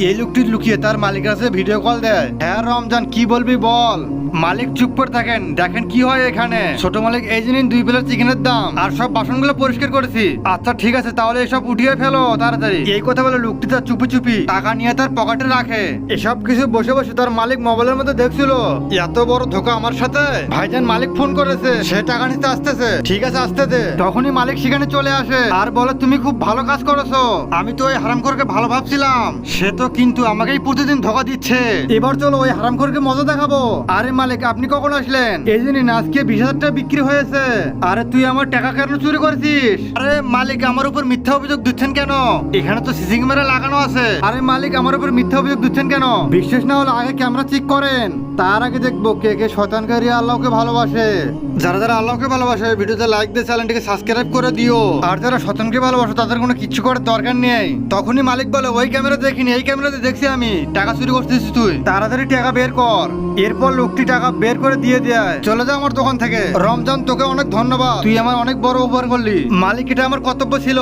এই লোকটি লুকিয়ে তার মালিকের কাছে ভিডিও কল দেয়। হ্যাঁ রমজান, কি বলবি বল। মালিক চুপ করে থাকেন, দেখেন কি হয় এখানে। ছোট মালিক, এই যে নিন 2 প্লেট চিকেনের দাম, আর সব বাসনগুলো পরিষ্কার করেছি। আচ্ছা ঠিক আছে, তাহলে এসব উঠিয়ে ফেলো তাড়াতাড়ি। এই কথা বলে লোকটি তার চুপি চুপি টাকা নিয়ে তার পকেটে রাখে। এসব কিছু বসে বসে তার মালিক মোবাইলের মধ্যে দেখছিল। এত বড় ধোকা আমার সাথে। ভাইজান, মালিক ফোন করেছে, সে টাকা নিতে আসতেছে। ঠিক আছে, আসতে দে। তখনই মালিক সেখানে চলে আসে আর বলে, তুমি খুব ভালো কাজ করেছো। আমি তো ওই হারামখোরকে ভালো ভাবছিলাম, সে তো কিন্তু আমাকেই প্রতিদিন ধোকা দিচ্ছে। এবার চলো ওই হারামখোরকে মজা দেখাবো। আরে মালিক, আপনি কখন আসলেন? এই জন্য আজকে 20,000 টাকা বিক্রি হয়েছে। আরে তুই আমার টাকা কেন চুরি করেছিস? আরে মালিক, আমার উপর মিথ্যা অভিযোগ দিচ্ছেন কেন? এখানে তো সিসি ক্যামেরা লাগানো আছে। আরে মালিক, আমার উপর মিথ্যা অভিযোগ দিচ্ছেন কেন? বিশ্বাস না হলে আগে ক্যামেরা চেক করেন, তার আগে দেখবো কে কে শয়তানকারী আল্লাহকে ভালোবাসে। যারা যারা আল্লাহকে ভালোবাসে ভিডিওতে লাইক দিয়ে চ্যানেলটিকে সাবস্ক্রাইব করে দিও। আর যারা শয়তানকে ভালোবাসে তাদের কোনো কিচ্ছু করার দরকার নেই। তখনই মালিক বলে, ওই ক্যামেরা দেখিনি, এই ক্যামেরাতে দেখছি আমি। টাকা চুরি করতেছিস তুই, তাড়াতাড়ি টাকা বের কর। এরপর লোকটি টাকা বের করে দিয়ে দেয়। চলে যা আমার দোকান থেকে। রমজান, তোকে অনেক ধন্যবাদ, তুই আমার অনেক বড় উপকার করলি। মালিক, এটা আমার কর্তব্য ছিল।